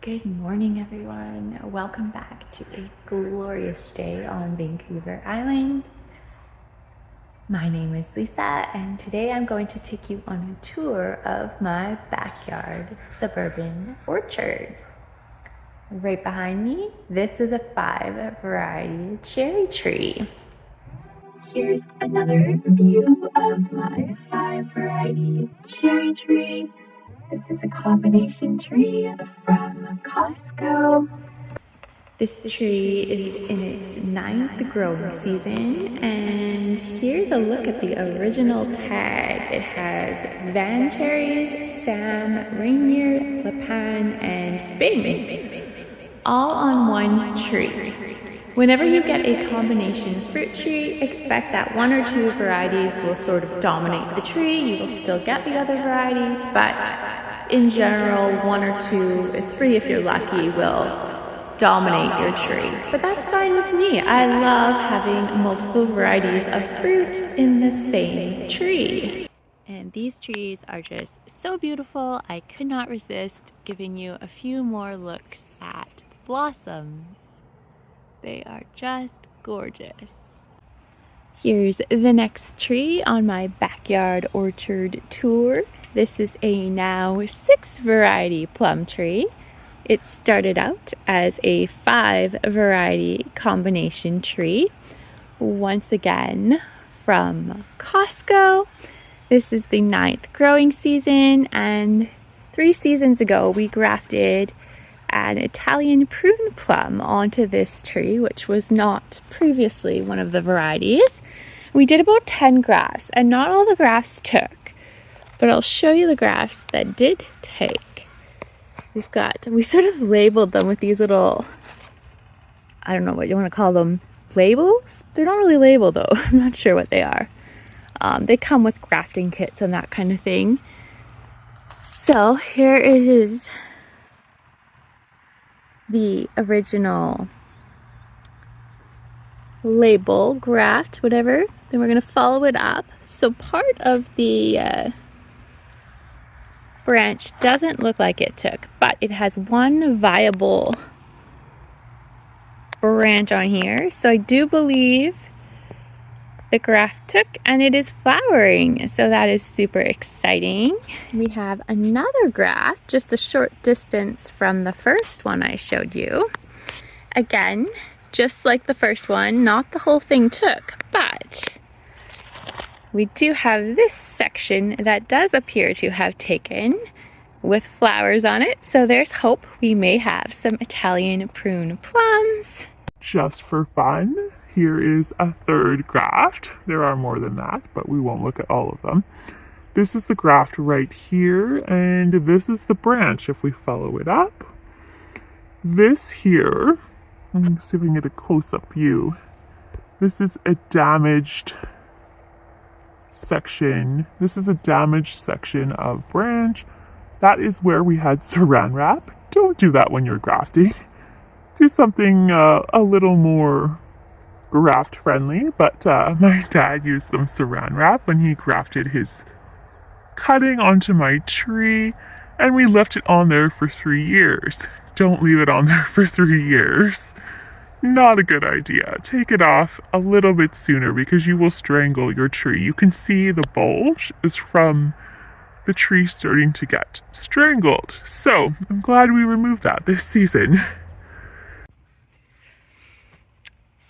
Good morning, everyone. Welcome back to a glorious day on Vancouver Island. My name is Lisa, and today I'm going to take you on a tour of my backyard suburban orchard. Right behind me, this is a 5 variety cherry tree. Here's another view of my 5 variety cherry tree. This is a combination tree from Costco. This tree is in its 9th growing season, and here's a look at the original tag. It has Van cherries, Sam, Rainier, Lepan, and Bing, all on one tree. Whenever you get a combination fruit tree, expect that 1 or 2 varieties will sort of dominate the tree. You will still get the other varieties, but in general, 1 or 2, 3 if you're lucky, will dominate your tree. But that's fine with me. I love having multiple varieties of fruit in the same tree. And these trees are just so beautiful. I could not resist giving you a few more looks at blossoms. They are just gorgeous. Here's the next tree on my backyard orchard tour. This is a now 6 variety plum tree. It started out as a 5 variety combination tree. Once again from Costco. This is the 9th growing season, and 3 seasons ago we grafted an Italian prune plum onto this tree, which was not previously one of the varieties. We did about 10 grafts, and not all the grafts took, but I'll show you the grafts that did take. We sort of labeled them with these little, I don't know what you want to call them, labels? They're not really labeled though. I'm not sure what they are. They come with grafting kits and that kind of thing. So here is the original label, graft, whatever. Then we're going to follow it up. So part of the branch doesn't look like it took, but it has one viable branch on here. So I do believe the graft took, and it is flowering. So that is super exciting. We have another graft just a short distance from the first one I showed you. Again, just like the first one, not the whole thing took, but we do have this section that does appear to have taken with flowers on it. So there's hope we may have some Italian prune plums. Just for fun, here is a 3rd graft. There are more than that, but we won't look at all of them. This is the graft right here, and this is the branch if we follow it up. This here, let me see if we can get a close-up view. This is a damaged section. This is a damaged section of branch. That is where we had saran wrap. Don't do that when you're grafting. Do something a little more graft friendly, but my dad used some saran wrap when he grafted his cutting onto my tree, and we left it on there for 3 years. Don't leave it on there for 3 years. Not a good idea. Take it off a little bit sooner because you will strangle your tree. You can see the bulge is from the tree starting to get strangled. So I'm glad we removed that this season.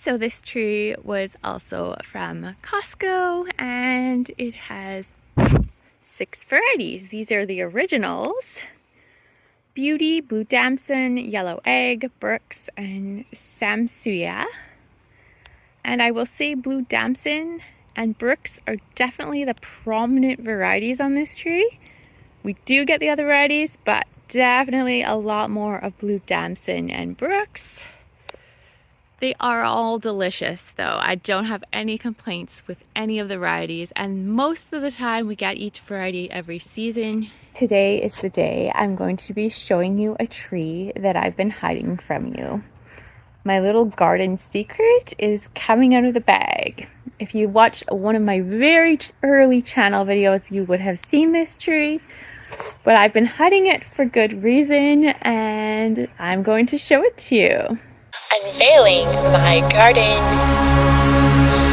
So this tree was also from Costco, and it has 6 varieties. These are the originals: Beauty, Blue Damson, Yellow Egg, Brooks, and Samsuya. And I will say Blue Damson and Brooks are definitely the prominent varieties on this tree. We do get the other varieties, but definitely a lot more of Blue Damson and Brooks. They are all delicious though. I don't have any complaints with any of the varieties, and most of the time we get each variety every season. Today is the day I'm going to be showing you a tree that I've been hiding from you. My little garden secret is coming out of the bag. If you watched one of my very early channel videos, you would have seen this tree. but I've been hiding it for good reason, and I'm going to show it to you. Unveiling my garden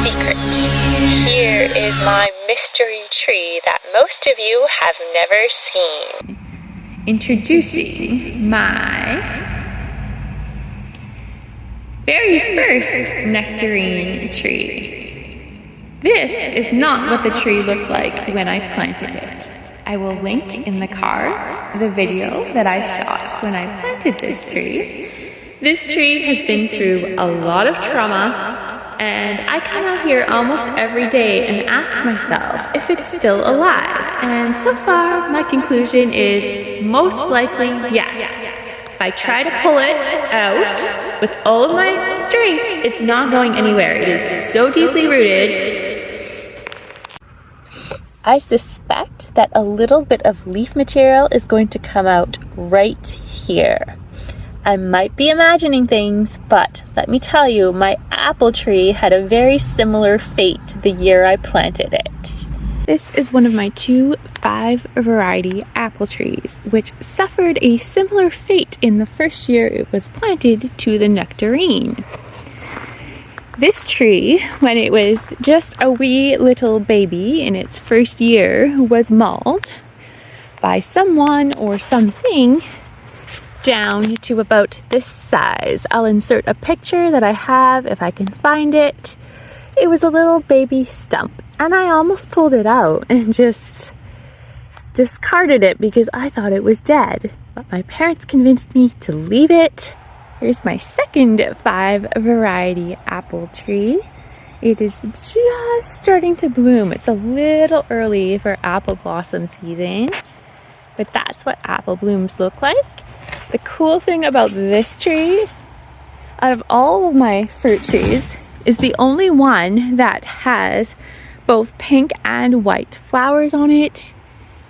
secret. Here is my mystery tree that most of you have never seen. Introducing my very first nectarine tree. This is not what the tree looked like when I planted it. I will link in the cards the video that I shot when I planted this tree. This tree has been through a lot of trauma, and I come out here almost every day and ask myself if it's still alive. And so far, my conclusion is most likely yes. If I try to pull it out with all of my strength, it's not going anywhere. It is so deeply rooted. I suspect that a little bit of leaf material is going to come out right here. I might be imagining things, but let me tell you, my apple tree had a very similar fate the year I planted it. This is one of my 2 5-variety apple trees, which suffered a similar fate in the first year it was planted to the nectarine. This tree, when it was just a wee little baby in its first year, was mauled by someone or something down to about this size. I'll insert a picture that I have if I can find it. It was a little baby stump, and I almost pulled it out and just discarded it because I thought it was dead. But my parents convinced me to leave it. Here's my second 5-variety apple tree. It is just starting to bloom. It's a little early for apple blossom season, but that's what apple blooms look like. The cool thing about this tree, out of all of my fruit trees, is the only one that has both pink and white flowers on it.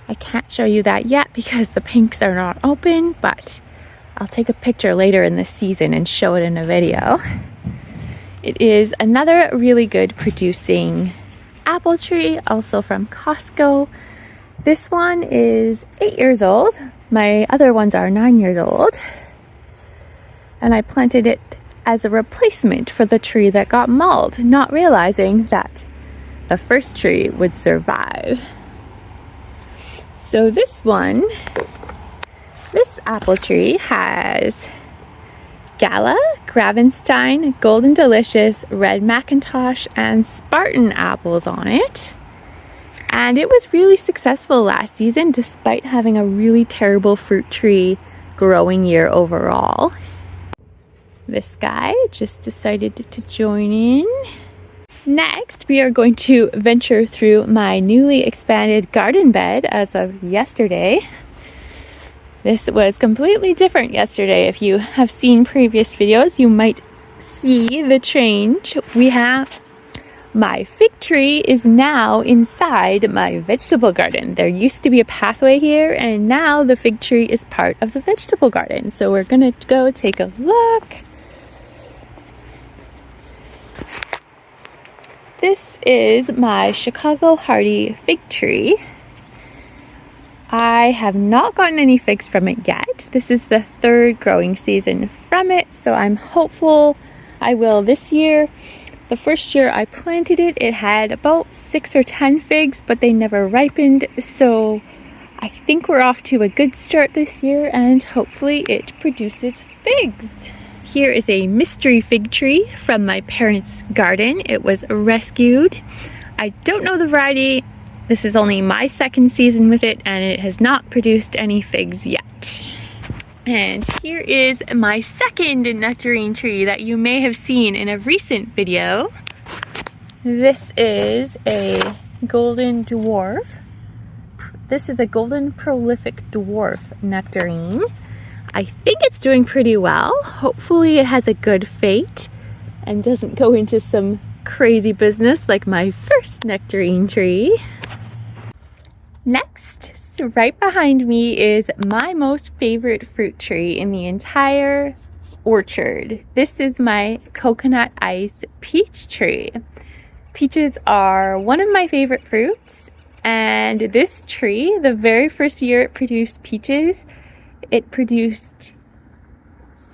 I can't show you that yet because the pinks are not open, but I'll take a picture later in the season and show it in a video. It is another really good producing apple tree, also from Costco. This one is 8 years old. My other ones are 9 years old. And I planted it as a replacement for the tree that got mauled, not realizing that the first tree would survive. So this apple tree has Gala, Gravenstein, Golden Delicious, Red Macintosh, and Spartan apples on it. And it was really successful last season despite having a really terrible fruit tree growing year overall. This guy just decided to join in. Next, we are going to venture through my newly expanded garden bed as of yesterday. This was completely different yesterday. If you have seen previous videos, you might see the change. My fig tree is now inside my vegetable garden. There used to be a pathway here, and now the fig tree is part of the vegetable garden. So we're gonna go take a look. This is my Chicago Hardy fig tree. I have not gotten any figs from it yet. This is the 3rd growing season from it, so I'm hopeful I will this year. The first year I planted it, it had about 6 or 10 figs, but they never ripened, so I think we're off to a good start this year, and hopefully it produces figs. Here is a mystery fig tree from my parents' garden. It was rescued. I don't know the variety. This is only my 2nd season with it, and it has not produced any figs yet. And here is my 2nd nectarine tree that you may have seen in a recent video. This is a golden dwarf. This is a golden prolific dwarf nectarine. I think it's doing pretty well. Hopefully it has a good fate and doesn't go into some crazy business like my first nectarine tree. Next, so right behind me is my most favorite fruit tree in the entire orchard. This is my coconut ice peach tree. Peaches are one of my favorite fruits, And this tree, the very first year it produced peaches, it produced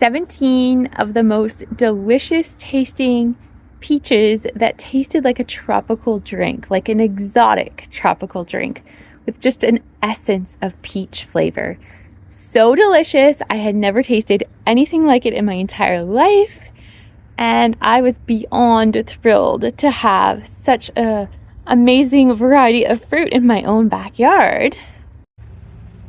17 of the most delicious tasting peaches that tasted like a tropical drink, like an exotic tropical drink with just an essence of peach flavor. So delicious. I had never tasted anything like it in my entire life, and I was beyond thrilled to have such an amazing variety of fruit in my own backyard.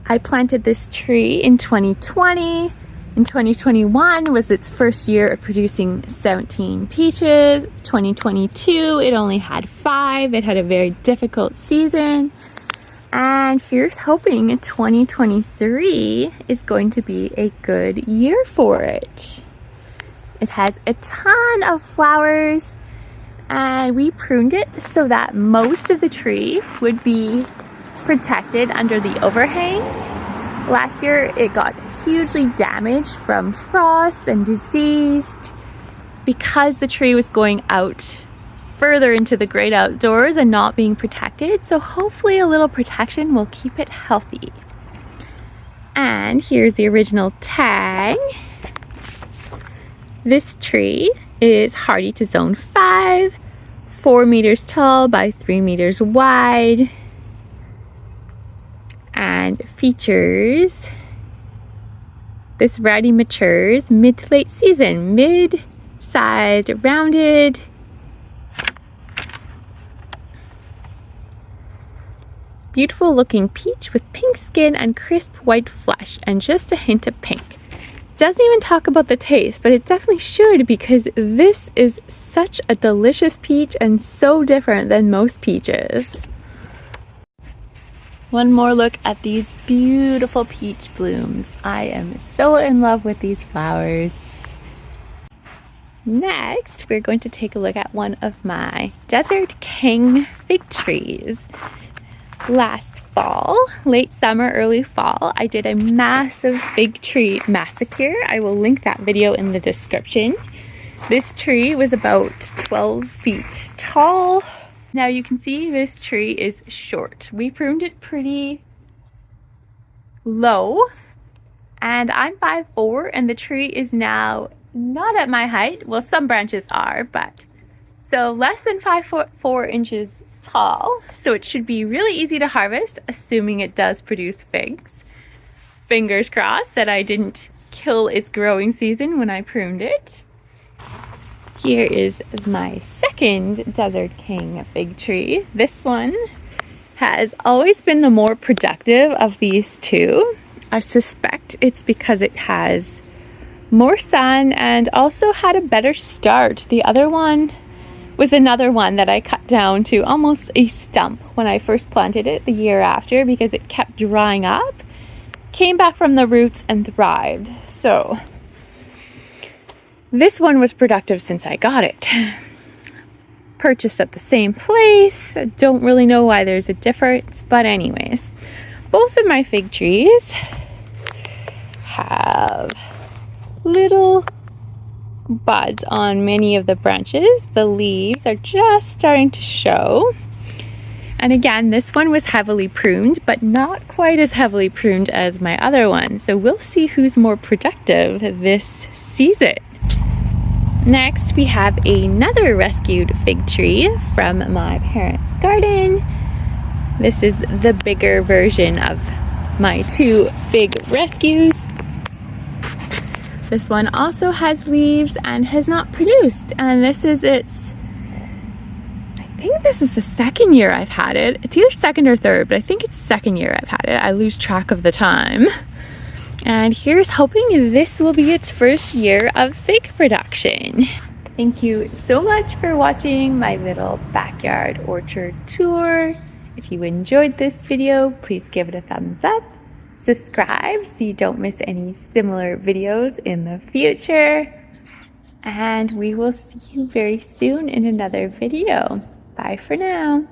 I planted this tree in 2020. In 2021 was its first year of producing 17 peaches. 2022, it only had 5. It had a very difficult season. And here's hoping 2023 is going to be a good year for it. It has a ton of flowers, and we pruned it so that most of the tree would be protected under the overhang. Last year it got hugely damaged from frost and diseased because the tree was going out further into the great outdoors and not being protected. So hopefully a little protection will keep it healthy. And here's the original tag. This tree is hardy to zone 5, 4 meters tall by 3 meters wide, and features this variety matures mid to late season, mid-sized, rounded, beautiful looking peach with pink skin and crisp white flesh and just a hint of pink. Doesn't even talk about the taste, but it definitely should, because this is such a delicious peach and so different than most peaches. One more look at these beautiful peach blooms. I am so in love with these flowers. Next, we're going to take a look at one of my Desert King fig trees. Last fall, late summer, early fall, I did a massive fig tree massacre. I will link that video in the description. This tree was about 12 feet tall. Now you can see this tree is short. We pruned it pretty low, and I'm 5'4", and the tree is now not at my height. Well, some branches are, but so less than 5'4" tall. So it should be really easy to harvest, assuming it does produce figs. Fingers crossed that I didn't kill its growing season when I pruned it. Here is my second Desert King fig tree. This one has always been the more productive of these two. I suspect it's because it has more sun and also had a better start. The other one was another one that I cut down to almost a stump when I first planted it the year after, because it kept drying up, came back from the roots and thrived. So this one was productive since I got it. Purchased at the same place. I don't really know why there's a difference, but anyways, both of my fig trees have little buds on many of the branches. The leaves are just starting to show. And again, this one was heavily pruned, but not quite as heavily pruned as my other one. So we'll see who's more productive this season. Next, we have another rescued fig tree from my parents' garden. This is the bigger version of my two fig rescues. This one also has leaves and has not produced, and this is its, I think this is the second year I've had it. It's either second or third, but I think it's second year I've had it. I lose track of the time. And here's hoping this will be its first year of fig production. Thank you so much for watching my little backyard orchard tour. If you enjoyed this video, please give it a thumbs up. Subscribe so you don't miss any similar videos in the future. And we will see you very soon in another video. Bye for now.